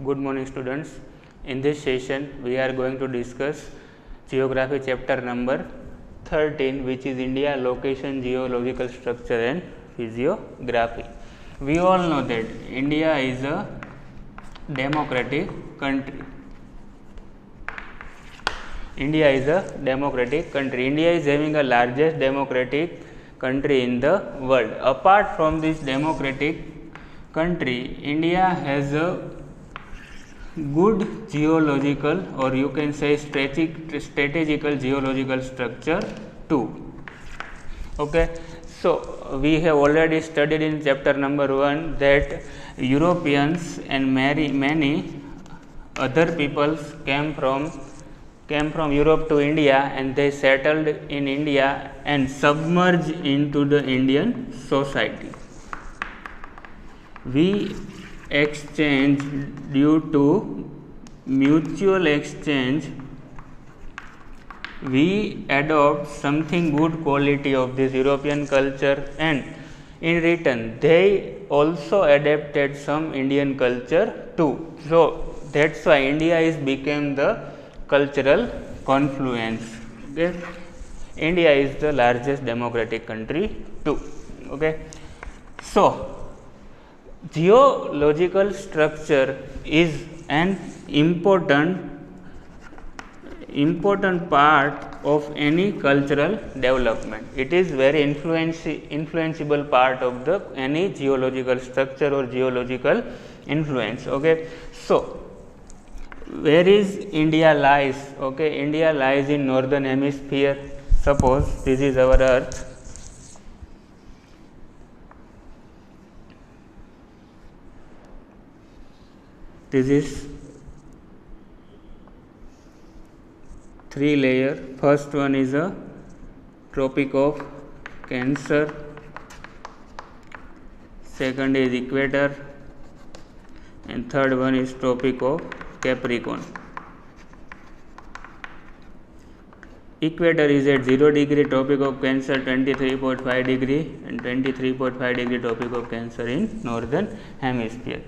Good morning students. In this session we are going to discuss geography chapter number 13, which is India location, geological structure and physiography. We all know that India is a democratic country. India is a democratic country. India is having the largest democratic country in the world. Apart from this democratic country, India has a good geological, or you can say strategical geological structure too. Okay, so we have already studied in chapter number 1 that Europeans and many other peoples came from Europe to India, and they settled in India and submerged into the Indian society. We exchange, due to mutual exchange, we adopt something good quality of this European culture, and in return they also adapted some Indian culture too. So that's why India is became the cultural confluence. Okay, India is the largest democratic country too. Okay, so geological structure is an important part of any cultural development. It is very influenceable part of the any geological structure or geological influence. Okay, so where is India lies? Okay, India lies in northern hemisphere. Suppose this is our earth. This is 3 layer. First one is a Tropic of Cancer, second is equator, and third one is Tropic of Capricorn. Equator is at 0 degree, Tropic of Cancer 23.5 degree, and 23.5 degree Tropic of Cancer in northern hemisphere.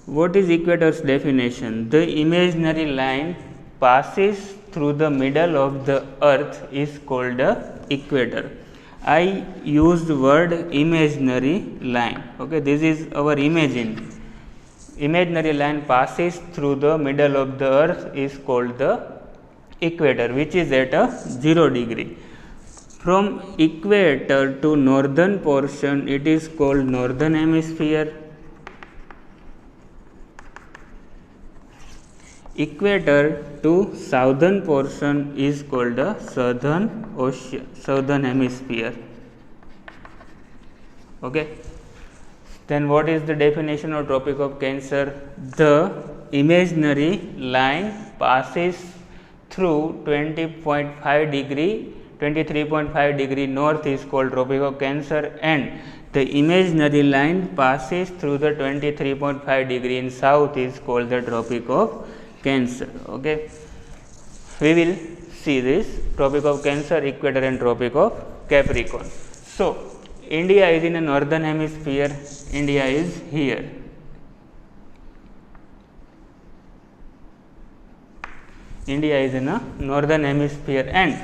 What is equator's definition? The imaginary line passes through the middle of the earth is called the equator. I used the word imaginary line. Okay, this is our imaginary line passes through the middle of the earth is called the equator, which is at a 0 degree. From equator to northern portion, it is called northern hemisphere. Equator to southern portion is called the southern hemisphere. Okay, then what is the definition of Tropic of Cancer? The imaginary line passes through 23.5 degree north is called Tropic of Cancer, and the imaginary line passes through the 23.5 degree in south is called the Tropic of Cancer. Okay, we will see this Tropic of Cancer, equator and Tropic of Capricorn. So India is in a northern hemisphere. India is here. India is in a northern hemisphere, and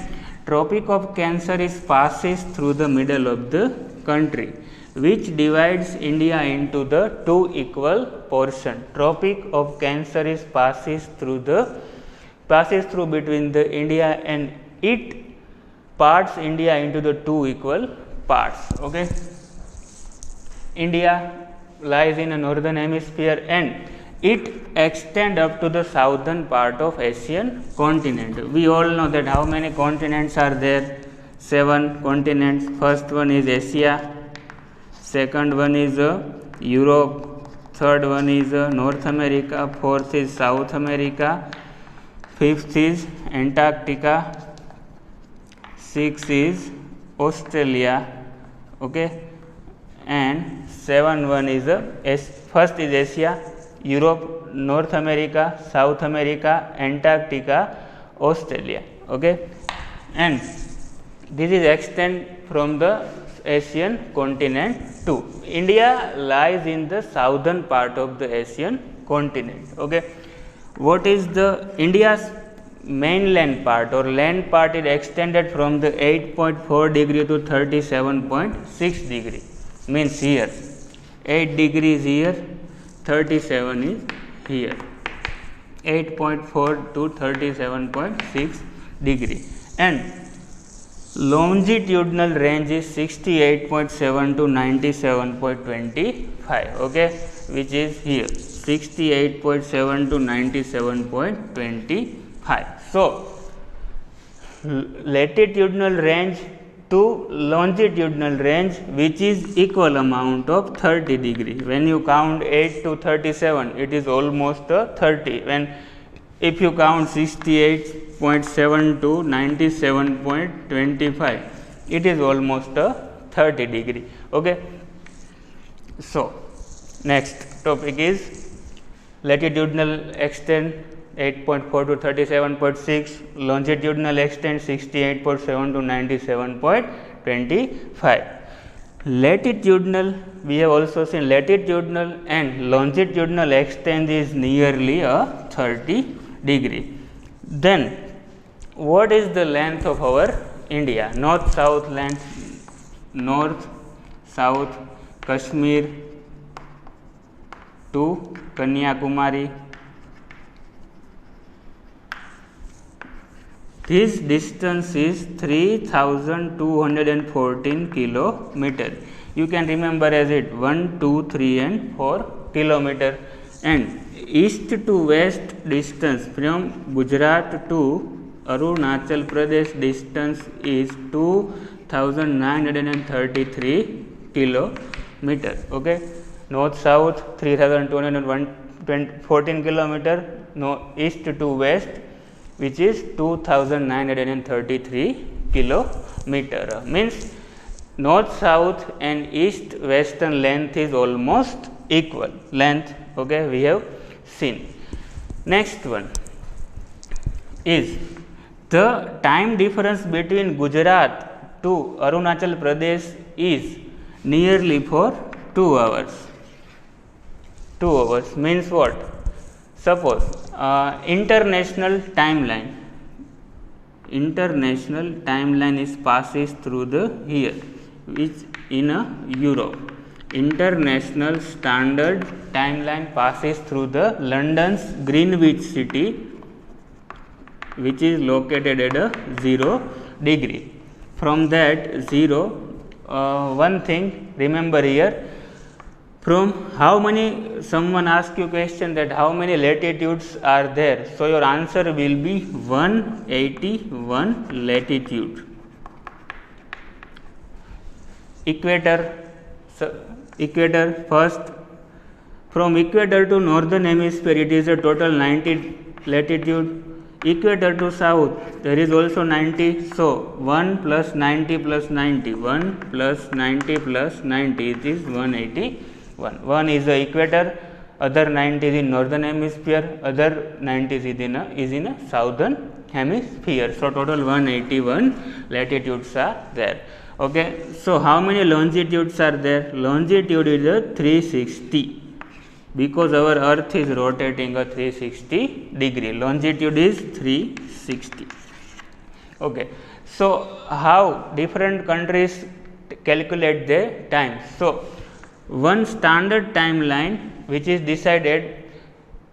Tropic of Cancer is passes through the middle of the country, which divides India into the two equal portion. Tropic of Cancer is passes through between the India, and it parts India into the two equal parts. Okay, India lies in a northern hemisphere, and it extends up to the southern part of Asian continent. We all know that how many continents are there? 7 continents. First one is Asia, second one is Europe, third one is North America, fourth is South America, fifth is Antarctica, sixth is Australia. Okay, and seventh one is first is Asia, Europe, North America, South America, Antarctica, Australia. Okay, and this is extend from the Asian continent too. India lies in the southern part of the Asian continent. Okay, what is the India's mainland part or land part is extended from the 8.4 degree to 37.6 degree, means here 8 degrees here, 37 is here, 8.4 to 37.6 degree, and longitudinal range is 68.7 to 97.25, okay, which is here 68.7 to 97.25. So, latitudinal range to longitudinal range, which is equal amount of 30 degree. When you count 8 to 37, it is almost 30. When if you count 68.7 to 97.25, it is almost 30 degree. Okay. So, next topic is latitudinal extent 8.4 to 37.6, longitudinal extent 68.7 to 97.25. Latitudinal, we have also seen latitudinal and longitudinal extent is nearly 30 degree. Then, what is the length of our India? North-south length, north-south Kashmir to Kanyakumari. This distance is 3214 kilometer. You can remember as it 1, 2, 3 and 4 kilometer. And east to west distance from Gujarat to Arunachal Pradesh distance is 2933 kilometer. Okay, north south 3214 kilometer, east to west, which is 2933 kilometer. Means north south and east western length is almost equal length. Okay, we have seen. Next one is the time difference between Gujarat to Arunachal Pradesh is nearly for 2 hours. 2 hours means what? Suppose international timeline is passes through the here, which in Europe. International standard timeline passes through the London's Greenwich city, which is located at 0 degree. From that 0, one thing remember here, from how many, someone ask you question that how many latitudes are there. So, your answer will be 181 latitude. Equator first, from equator to northern hemisphere it is a total 90 latitude. Equator to south there is also 90. So, 1 plus 90 plus 90, 1 plus 90 plus 90, it is 181. One is the equator, other 90 is in northern hemisphere, other 90 is in a southern hemisphere. So, total 181 latitudes are there. Okay. So, how many longitudes are there? Longitude is a 360, because our earth is rotating a 360 degree. Longitude is 360. Okay. So, how different countries calculate their time? So, one standard timeline which is decided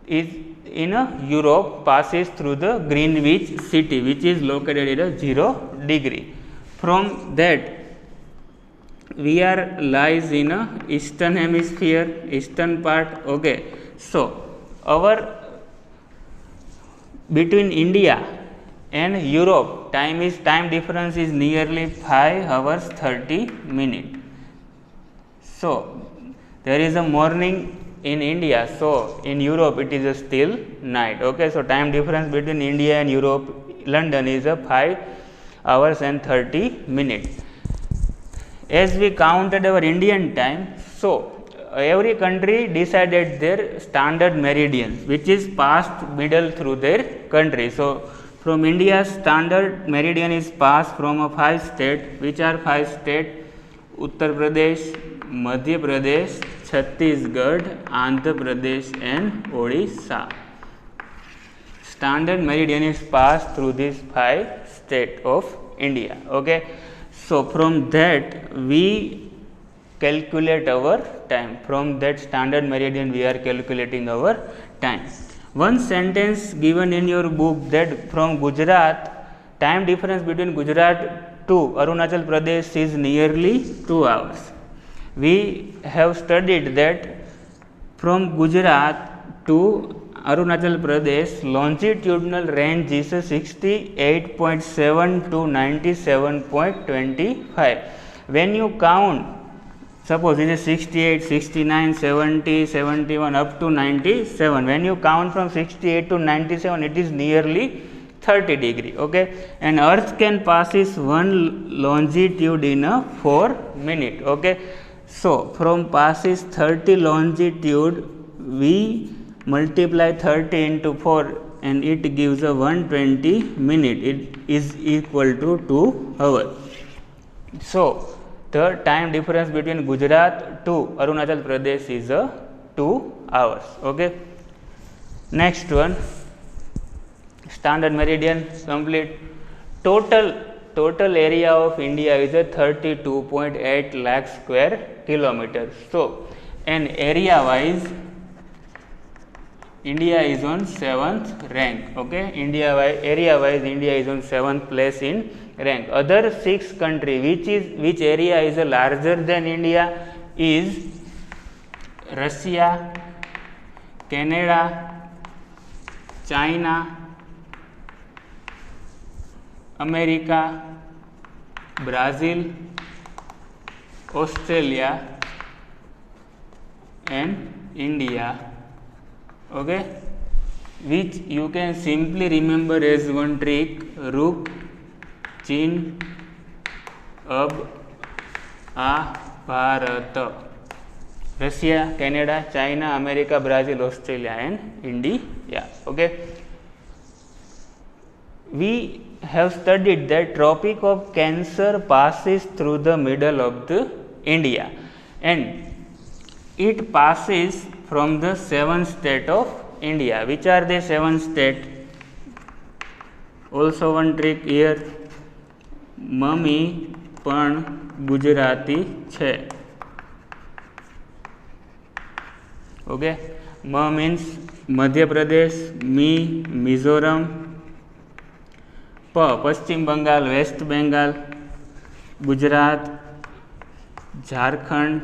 is in Europe passes through the Greenwich city, which is located at 0 degree. From that we are lies in eastern hemisphere, eastern part. Okay. So, our between India and Europe time difference is nearly 5 hours 30 minutes. So, there is a morning in India. So, in Europe it is still night. Okay. So, time difference between India and Europe, London is 5 hours and 30 minutes. As we counted our Indian time, so every country decided their standard meridians, which is passed middle through their country. So, from India's standard meridian is passed from 5 states, which are 5 states: Uttar Pradesh, Madhya Pradesh, Chhattisgarh, Andhra Pradesh and Odisha. Standard meridian is passed through these 5 states of India. Okay, so from that we calculate our time. From that standard meridian we are calculating our time. One sentence given in your book that from Gujarat, time difference between Gujarat to Arunachal Pradesh is nearly 2 hours. We have studied that from Gujarat to Arunachal Pradesh longitudinal range is 68.7 to 97.25. When you count, suppose it is 68, 69, 70, 71 up to 97. When you count from 68 to 97, it is nearly 30 degree. Okay, and Earth can passes one longitude in a 4 minute. Okay, so from passes 30 longitude, we multiply 30 into 4 and it gives a 120 minute. It is equal to 2 hours. So the time difference between Gujarat to Arunachal Pradesh is 2 hours. Okay, next one, standard meridian complete. Total area of India is 32.8 lakh square kilometers. So and area wise India is on 7th rank. Okay, area wise India is on 7th place in rank. Other 6 country which area is larger than India is Russia, Canada, China, America, Brazil, Australia and India. Okay, which you can simply remember as one trick: रुक, चीन, अब, आ, Bharat. Russia, Canada, China, America, Brazil, Australia and India. Okay, we have studied that Tropic of Cancer passes through the middle of the India and it passes from the 7 state of India. Which are the 7 state? Also one trick here, mummy પણ ગુજરાતી છે. Okay, M means Madhya Pradesh, Mi Mizoram, P Paschim Bengal, West Bengal, Gujarat, Jharkhand,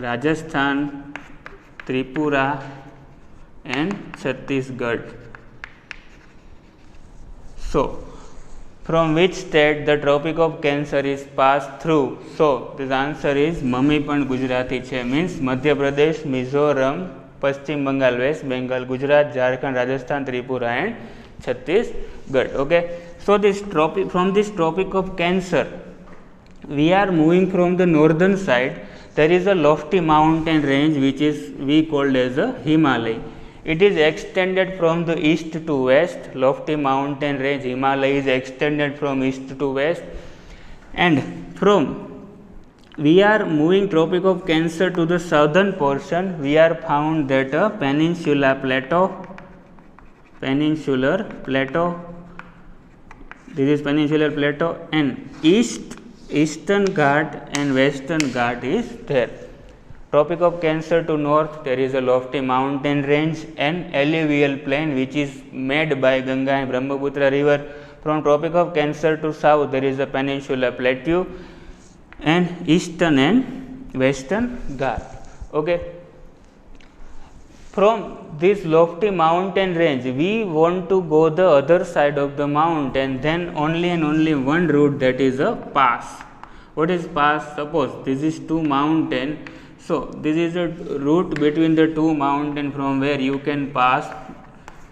Rajasthan, Tripura and Chhattisgarh. So from which state the Tropic of Cancer is passed through? So the answer is mummy પણ ગુજરાતી છે, means Madhya Pradesh, Mizoram, Paschim Bengal, West Bengal, Gujarat, Jharkhand, Rajasthan, Tripura and Chhattisgarh. Okay, so from this Tropic of Cancer we are moving from the northern side. There is a lofty mountain range which is we called as a Himalaya. It is extended from the east to west. Lofty mountain range Himalaya is extended from east to west, and from we are moving Tropic of Cancer to the southern portion. We are found that a peninsular plateau. This is peninsular plateau and Eastern Ghat and Western Ghat is there. Tropic of Cancer to north, there is a lofty mountain range and alluvial plain which is made by Ganga and Brahmaputra river. From Tropic of Cancer to south, there is a peninsular plateau and Eastern and Western Ghat. Okay, from this lofty mountain range we want to go the other side of the mountain, then only and only one route, that is a pass. What is pass? Suppose this is 2 mountain. So this is a route between the 2 mountains from where you can pass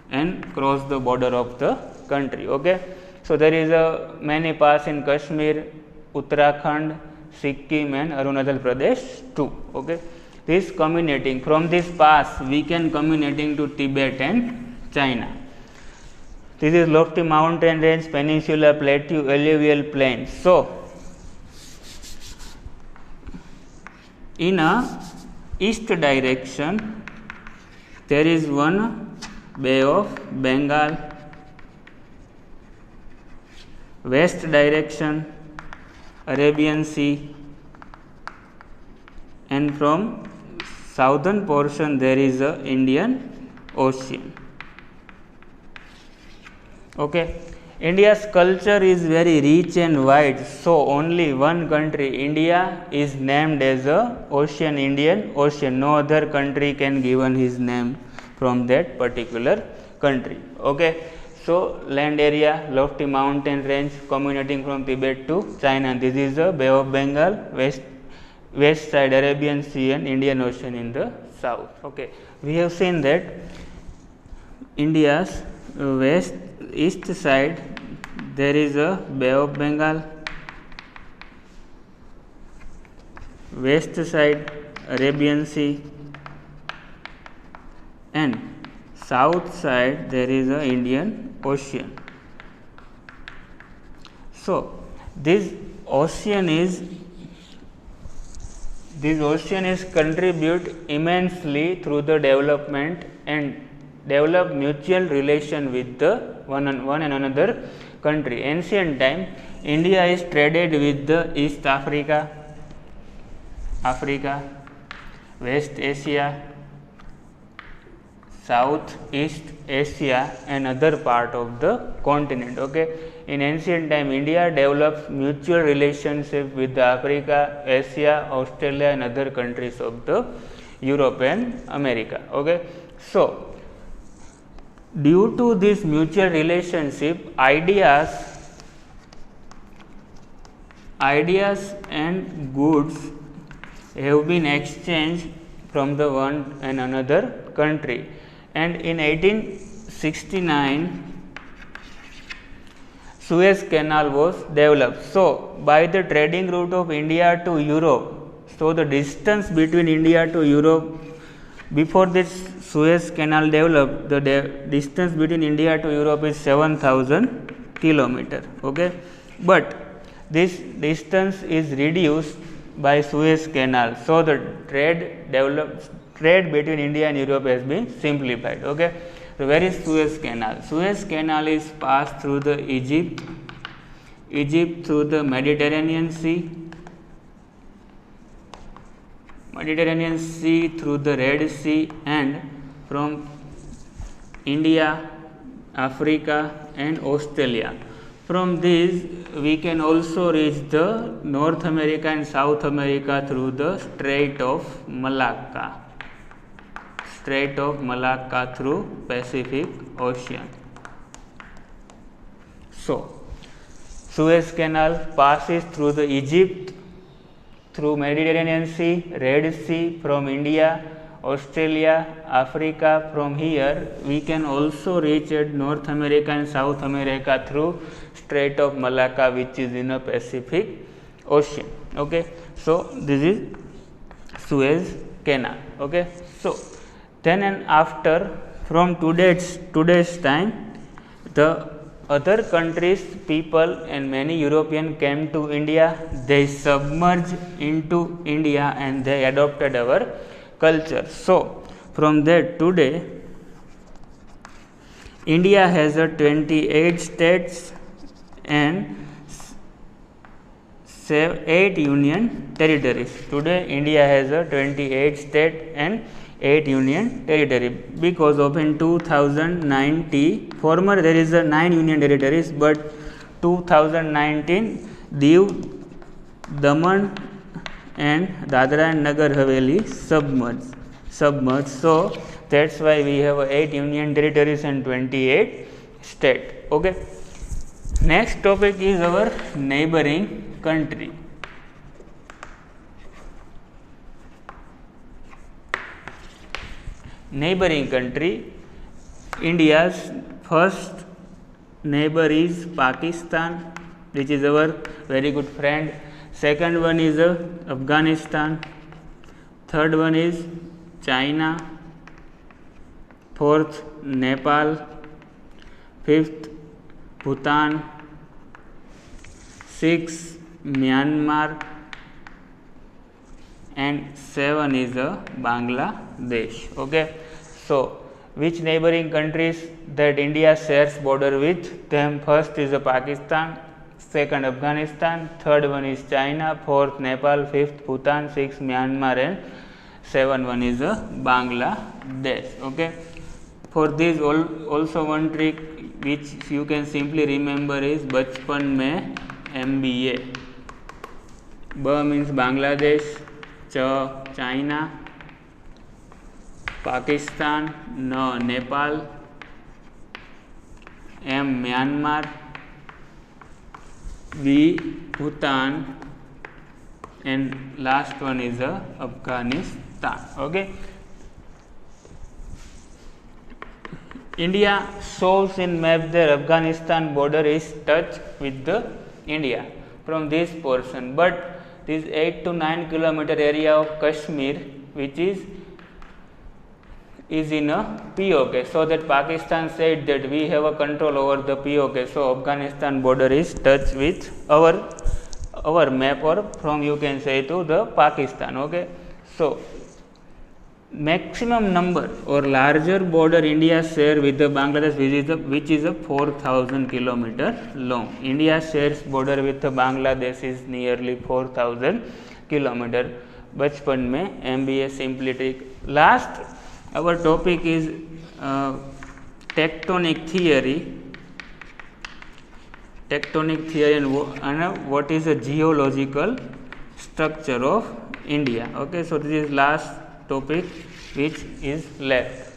and cross the border of the country. Okay, so there is a many pass in Kashmir, Uttarakhand, Sikkim and Arunachal Pradesh too. Okay, this communicating from this pass we can communicating to Tibet and China. This is lofty mountain range, peninsular plateau, alluvial plain. So In a east direction, there is one Bay of Bengal. West direction, Arabian Sea, and from southern portion there is a Indian Ocean. Okay, India's culture is very rich and wide, so only one country, India, is named as a Ocean, Indian Ocean. No other country can given his name from that particular country. Okay, so land area, lofty mountain range communicating from Tibet to China. This is the Bay of Bengal, west side Arabian Sea and Indian Ocean in the south. Okay, we have seen that India's east side there is a Bay of Bengal, west side Arabian Sea, and south side there is a Indian Ocean. So this ocean is contribute immensely through the development and develop mutual relation with the one and another country. Ancient time, India is traded with the East Africa, West Asia, Southeast Asia, and other part of the continent. Okay, in ancient time, India developed mutual relationship with the Africa, Asia, Australia, and other countries of the Europe and America. Okay, so due to this mutual relationship, ideas and goods have been exchanged from the one and another country. And in 1869, Suez Canal was developed. So by the trading route of India to Europe, so the distance between India to Europe, before this Suez Canal developed, the distance between India to Europe is 7,000 kilometer. Okay, but this distance is reduced by Suez Canal. So the trade between India and Europe has been simplified. Okay, so where is Suez Canal? Suez Canal is passed through the Egypt through the Mediterranean Sea through the Red Sea, and from India, Africa, and Australia. From these, we can also reach the North America and South America through the Strait of Malacca through Pacific Ocean. So Suez Canal passes through the Egypt, through Mediterranean Sea, Red Sea, from India, Australia, Africa. From here we can also reach at North America and South America through Strait of Malacca, which is in the Pacific Ocean. Okay, so this is Suez Canal. Okay, so then and after, from today's time, the other countries, people and many European came to India. They submerged into India and they adopted our culture. So from that, today India has a 28 states and 8 union territories. Today India has a 28 state and 8 union territory, because of in 2019, former there is a 9 union territories, but 2019 Diu, Daman and Dadra and Nagar Haveli submerged. So that's why we have 8 union territories and 28 state. Okay, next topic is our neighboring country. Neighboring country, India's first neighbor is Pakistan, which is our very good friend. Second one is Afghanistan. Third one is China. Fourth, Nepal. Fifth, Bhutan. Sixth, Myanmar. and 7 is Bangladesh. Okay, so which neighboring countries that India shares border with them? First is Pakistan, second Afghanistan, third one is China, fourth Nepal, fifth Bhutan, sixth Myanmar, and 7 is Bangladesh. Okay, for this also one trick which you can simply remember is बचपन में MBA. B means Bangladesh, Ch China, Pakistan, N Nepal, M Myanmar, B Bhutan, and last one is Afghanistan. Okay, India shows in map that Afghanistan border is touched with the India from this portion, but this 8 to 9 kilometer area of Kashmir which is in a POK, so that Pakistan said that we have a control over the POK, so Afghanistan border is touched with our map, or from you can say to the Pakistan. Okay, so maximum number or larger border India share with the Bangladesh which is a 4,000 kilometer long. India shares border with the Bangladesh is nearly 4,000 kilometer. बचपन में MBA simply take. Last our topic is tectonic theory and what is a geological structure of India. Okay, so this is last topic which is left.